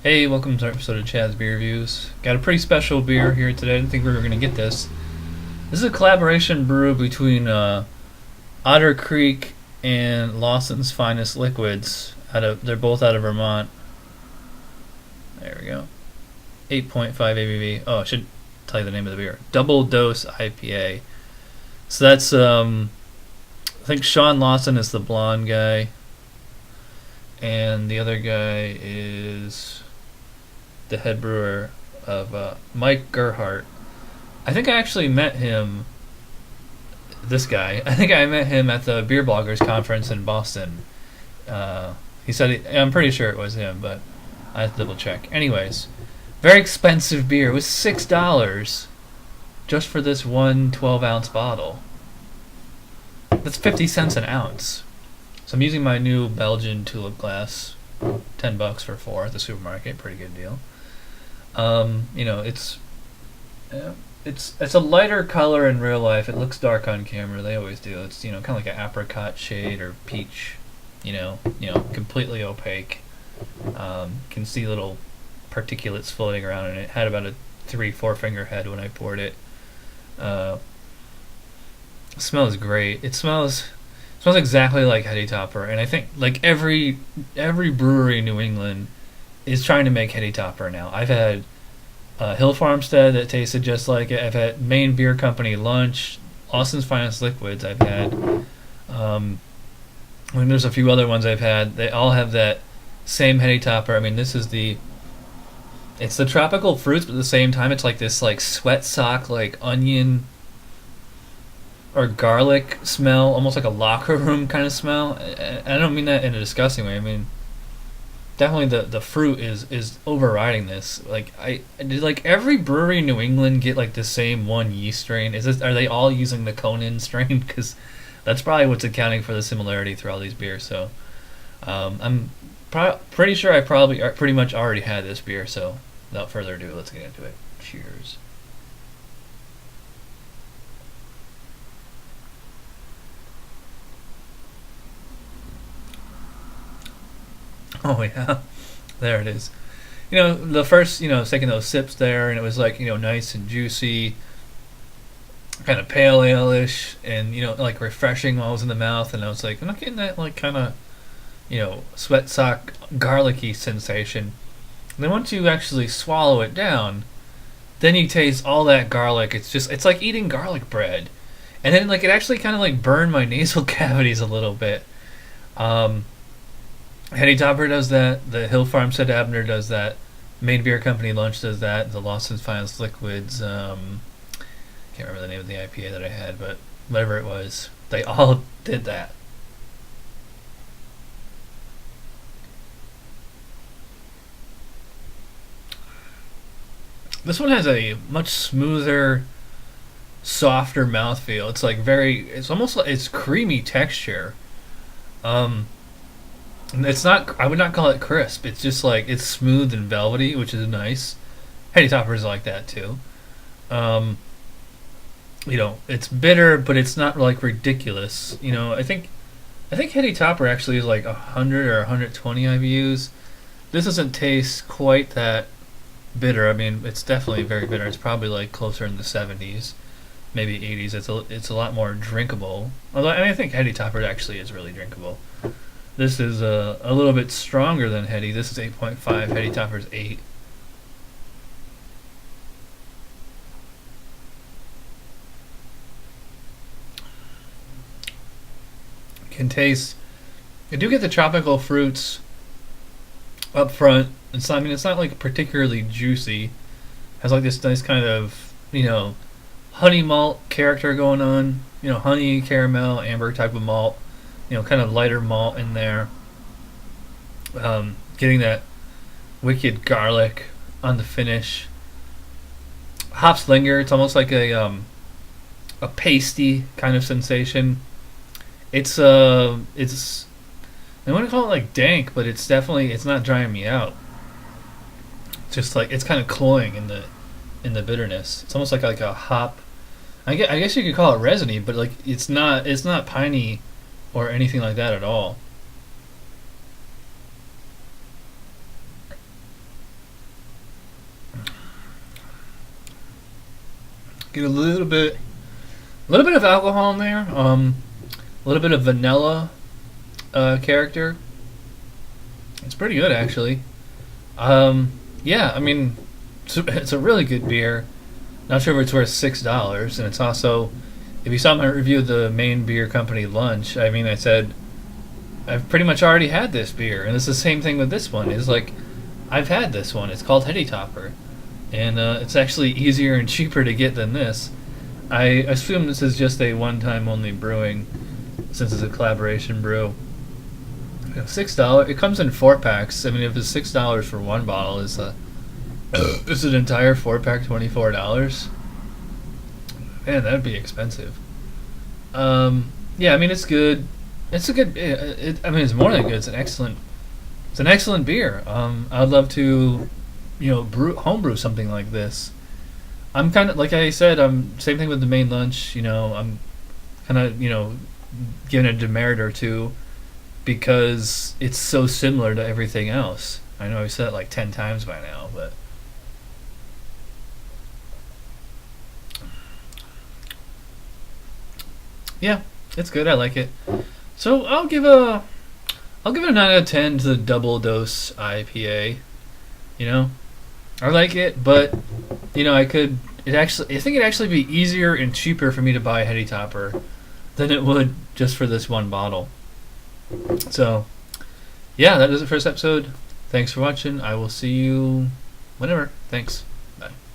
Hey, welcome to our episode of Chad's Beer Reviews. Got a pretty special beer here today. I didn't think we were going to get this. This is a collaboration brew between Otter Creek and Lawson's Finest Liquids. They're both out of Vermont. There we go. 8.5 ABV. Oh, I should tell you the name of the beer. Double Dose IPA. So that's, I think Sean Lawson is the blonde guy. And the other guy is the head brewer of Mike Gerhart. I think I actually met him, this guy, I think I met him at the Beer Bloggers Conference in Boston. He said, I'm pretty sure it was him, but I have to double check. Anyways, very expensive beer. It was $6 just for this one 12-ounce bottle. That's 50 cents an ounce. So I'm using my new Belgian tulip glass, $10 for 4 at the supermarket, pretty good deal. It's a lighter color in real life. It looks dark on camera. They always do. It's kind of like an apricot shade or peach. Completely opaque. Can see little particulates floating around in it. Had about a 3-4 finger head when I poured it. Smells great. It smells exactly like Heady Topper, and I think like every brewery in New England is trying to make Heady Topper now. I've had Hill Farmstead that tasted just like it. I've had Maine Beer Company Lunch, Lawson's Finest Liquids. I've had. There's a few other ones I've had. They all have that same Heady Topper. I mean, it's the tropical fruits, but at the same time, it's like this like sweat sock, like onion or garlic smell, almost like a locker room kind of smell. I don't mean that in a disgusting way. I mean, definitely the fruit is overriding this. Like, did every brewery in New England get like the same one yeast strain? Are they all using the 𝓑𝓮𝓻𝓮 strain? Because that's probably what's accounting for the similarity through all these beers. So I'm pretty sure I pretty much already had this beer. So without further ado, let's get into it. Cheers. Oh yeah, there it is. The first, taking those sips there, and it was like, nice and juicy, kind of pale ale-ish, and like refreshing while it was in the mouth. And I was like, I'm not getting that like kind of, sweat sock garlicky sensation. And then once you actually swallow it down, then you taste all that garlic. It's like eating garlic bread, and then like it actually kind of like burned my nasal cavities a little bit. Heady Topper does that. The Hill Farmstead Abner does that. Maine Beer Company Lunch does that. The Lawson's Finest Liquids. Can't remember the name of the IPA that I had, but whatever it was, they all did that. This one has a much smoother, softer mouthfeel. It's like it's almost like it's creamy texture. It's not. I would not call it crisp. It's just like it's smooth and velvety, which is nice. Heady Topper's like that too. It's bitter, but it's not like ridiculous. I think Heady Topper actually is like 100 or 120 IBUs. This doesn't taste quite that bitter. I mean, it's definitely very bitter. It's probably like closer in the 70s, maybe 80s. It's a lot more drinkable. Although I think Heady Topper actually is really drinkable. This is a little bit stronger than Heady. This is 8.5. Heady Topper's 8. Can taste. I do get the tropical fruits up front. It's not like particularly juicy. Has like this nice kind of honey malt character going on. Honey, caramel, amber type of malt. Kind of lighter malt in there. Getting that wicked garlic on the finish. Hops linger. It's almost like a pasty kind of sensation. It's I want to call it like dank, but it's not drying me out. Just like it's kind of cloying in the bitterness. It's almost like a hop. I guess you could call it resiny, but like it's not piney or anything like that at all. Get a little bit of alcohol in there. A little bit of vanilla character. It's pretty good actually. Yeah, I mean, it's a really good beer. Not sure if it's worth $6, and it's also, if you saw my review of the main beer company lunch, I mean, I said I've pretty much already had this beer, and it's the same thing with this one. It's like I've had this one. It's called 𝓑𝓻𝓻𝓮𝓬𝓲𝓷, and it's actually easier and cheaper to get than this. I assume this is just a one-time only brewing, since it's a collaboration brew. $6. It comes in 4 packs. I mean, if it's $6 for one bottle, is an entire 4 pack $24? Man, that'd be expensive. Yeah, I mean it's good. It's a good. I mean, it's more than good. It's an excellent beer. I'd love to, homebrew something like this. I'm kind of, like I said, same thing with the main lunch. I'm kind of giving it a demerit or two because it's so similar to everything else. I know I've said it like 10 times by now, but yeah, it's good. I like it. So I'll give it a 9 out of 10 to the Double Dose IPA. I like it, but I think it'd actually be easier and cheaper for me to buy 𝓑𝓻𝓻𝓮𝓬𝓲𝓷 than it would just for this one bottle. So yeah, that is it for this episode. Thanks for watching. I will see you whenever. Thanks. Bye.